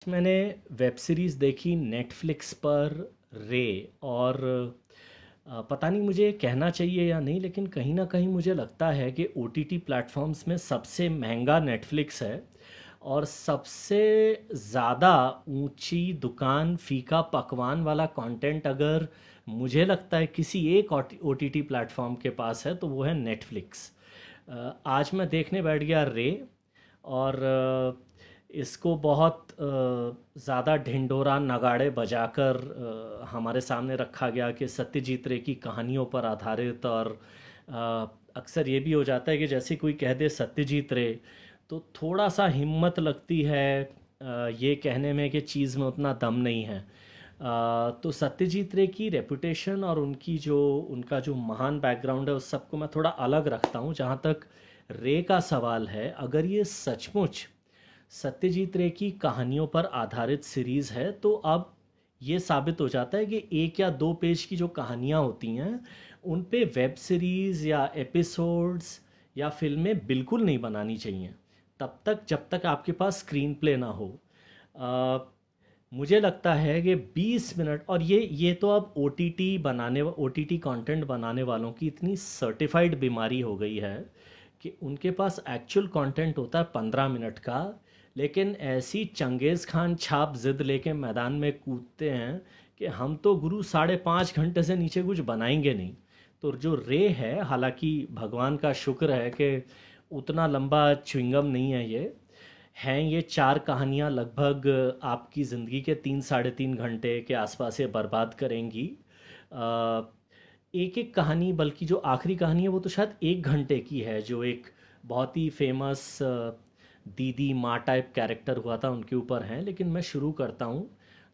मैंने web series देखी Netflix पर रे। और पता नहीं मुझे कहना चाहिए या नहीं, लेकिन कहीं ना कहीं मुझे लगता है कि ओटीटी प्लेटफॉर्म्स में सबसे महंगा नेटफ्लिक्स है। और सबसे ज़्यादा ऊंची दुकान फीका पकवान वाला कंटेंट अगर मुझे लगता है किसी एक ओटीटी प्लेटफॉर्म के पास है तो वो है नेटफ्लिक्स। आज मैं देखने बैठ गया रे। और इसको बहुत ज़्यादा ढिंढोरा नगाड़े बजाकर हमारे सामने रखा गया कि सत्यजीत रे की कहानियों पर आधारित। और अक्सर ये भी हो जाता है कि जैसे कोई कह दे सत्यजीत रे तो थोड़ा सा हिम्मत लगती है ये कहने में कि चीज़ में उतना दम नहीं है। तो सत्यजीत रे की रेपुटेशन और उनका जो महान बैकग्राउंड है उस सबको मैं थोड़ा अलग रखता हूँ। जहाँ तक रे का सवाल है, अगर ये सचमुच सत्यजीत रे की कहानियों पर आधारित सीरीज़ है तो अब ये साबित हो जाता है कि एक या दो पेज की जो कहानियाँ होती हैं उन पे वेब सीरीज़ या एपिसोड्स या फिल्में बिल्कुल नहीं बनानी चाहिए, तब तक जब तक आपके पास स्क्रीन प्ले ना हो। अ, मुझे लगता है कि 20 मिनट, और ये तो अब ओटीटी कंटेंट बनाने वालों की इतनी सर्टिफाइड बीमारी हो गई है कि उनके पास एक्चुअल कंटेंट होता है 15 मिनट का, लेकिन ऐसी चंगेज़ खान छाप जिद लेके मैदान में कूदते हैं कि हम तो गुरु 5.5 घंटे से नीचे कुछ बनाएंगे नहीं। तो जो रे है, हालांकि भगवान का शुक्र है कि उतना लंबा च्युइंगम नहीं है ये। हैं ये चार कहानियाँ लगभग आपकी ज़िंदगी के 3 साढ़े 3 घंटे के आसपास ये बर्बाद करेंगी। एक एक कहानी, बल्कि जो आखिरी कहानी है वो तो शायद 1 घंटे की है, जो एक बहुत ही फेमस दीदी माँ टाइप कैरेक्टर हुआ था उनके ऊपर हैं। लेकिन मैं शुरू करता हूँ।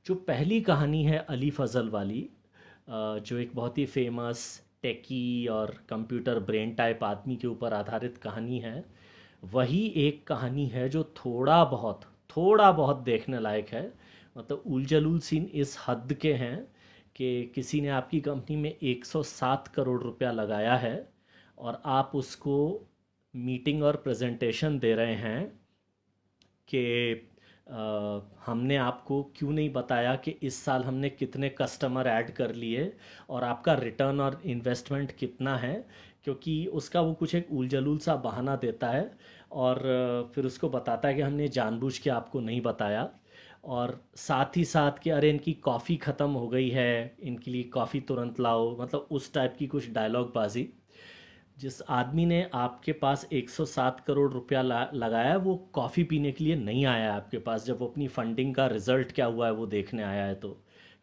जो पहली कहानी है अली फजल वाली, जो एक बहुत ही फेमस टेकी और कंप्यूटर ब्रेन टाइप आदमी के ऊपर आधारित कहानी है, वही एक कहानी है जो थोड़ा बहुत देखने लायक है। मतलब उल जलूल सीन इस हद के हैं कि किसी ने आपकी कंपनी में 107 करोड़ रुपया लगाया है और आप उसको मीटिंग और प्रेजेंटेशन दे रहे हैं कि हमने आपको क्यों नहीं बताया कि इस साल हमने कितने कस्टमर ऐड कर लिए और आपका रिटर्न और इन्वेस्टमेंट कितना है। क्योंकि उसका वो कुछ एक उल जलूल सा बहाना देता है और फिर उसको बताता है कि हमने जानबूझ के आपको नहीं बताया। और साथ ही साथ कि अरे इनकी कॉफ़ी ख़त्म हो गई है, इनके लिए कॉफ़ी तुरंत लाओ, मतलब उस टाइप की कुछ डायलॉग बाजी। जिस आदमी ने आपके पास 107 करोड़ रुपया लगाया है वो कॉफ़ी पीने के लिए नहीं आया है आपके पास, जब वो अपनी फंडिंग का रिज़ल्ट क्या हुआ है वो देखने आया है। तो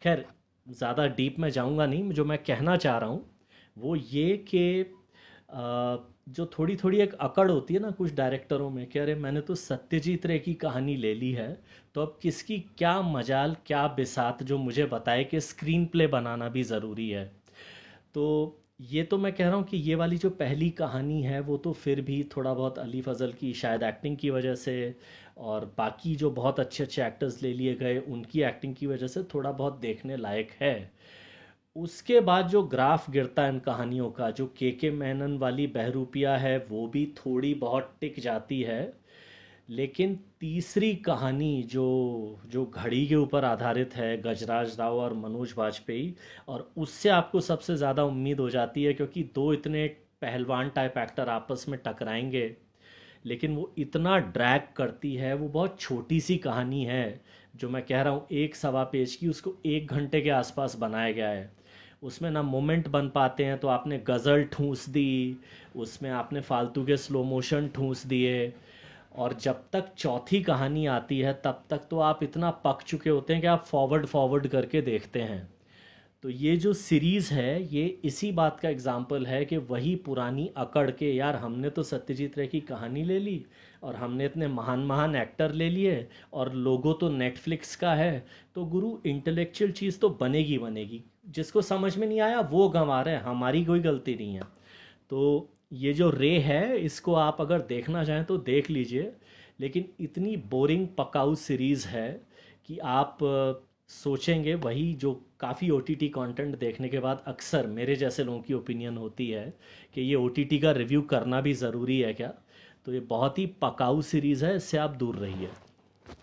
खैर, ज़्यादा डीप में जाऊंगा नहीं। जो मैं कहना चाह रहा हूँ वो ये कि जो थोड़ी थोड़ी एक अकड़ होती है ना कुछ डायरेक्टरों में कि अरे मैंने तो सत्यजीत रे की कहानी ले ली है, तो अब किसकी क्या मजाल क्या बिसात जो मुझे बताए कि स्क्रीन प्ले बनाना भी ज़रूरी है। तो ये तो मैं कह रहा हूँ कि ये वाली जो पहली कहानी है वो तो फिर भी थोड़ा बहुत अली फजल की शायद एक्टिंग की वजह से और बाकी जो बहुत अच्छे अच्छे एक्टर्स ले लिए गए उनकी एक्टिंग की वजह से थोड़ा बहुत देखने लायक है। उसके बाद जो ग्राफ गिरता है इन कहानियों का, जो के मेनन वाली बहरूपिया है वो भी थोड़ी बहुत टिक जाती है। लेकिन तीसरी कहानी जो जो घड़ी के ऊपर आधारित है, गजराज राव और मनोज बाजपेयी, और उससे आपको सबसे ज़्यादा उम्मीद हो जाती है क्योंकि दो इतने पहलवान टाइप एक्टर आपस में टकराएंगे। लेकिन वो इतना ड्रैग करती है, वो बहुत छोटी सी कहानी है। जो मैं कह रहा हूँ 1 सवा पेज की, उसको 1 घंटे के आसपास बनाया गया है। उसमें ना मोमेंट बन पाते हैं तो आपने गज़ल ठूंस दी, उसमें आपने फालतू के स्लो मोशन ठूंस दिए। और जब तक चौथी कहानी आती है तब तक तो आप इतना पक चुके होते हैं कि आप फॉरवर्ड फॉरवर्ड करके देखते हैं। तो ये जो सीरीज़ है ये इसी बात का एग्जाम्पल है कि वही पुरानी अकड़ के, यार हमने तो सत्यजीत रे की कहानी ले ली और हमने इतने महान महान एक्टर ले लिए और लोगो तो नेटफ्लिक्स का है, तो गुरु इंटेलेक्चुअल चीज़ तो बनेगी बनेगी। जिसको समझ में नहीं आया वो गंवा रहे हैं, हमारी कोई गलती नहीं है। तो ये जो रे है इसको आप अगर देखना चाहें तो देख लीजिए। लेकिन इतनी बोरिंग पकाऊ सीरीज़ है कि आप सोचेंगे वही जो काफ़ी ओटीटी कंटेंट देखने के बाद अक्सर मेरे जैसे लोगों की ओपिनियन होती है कि ये ओटीटी का रिव्यू करना भी ज़रूरी है क्या। तो ये बहुत ही पकाऊ सीरीज़ है, इससे आप दूर रहिए।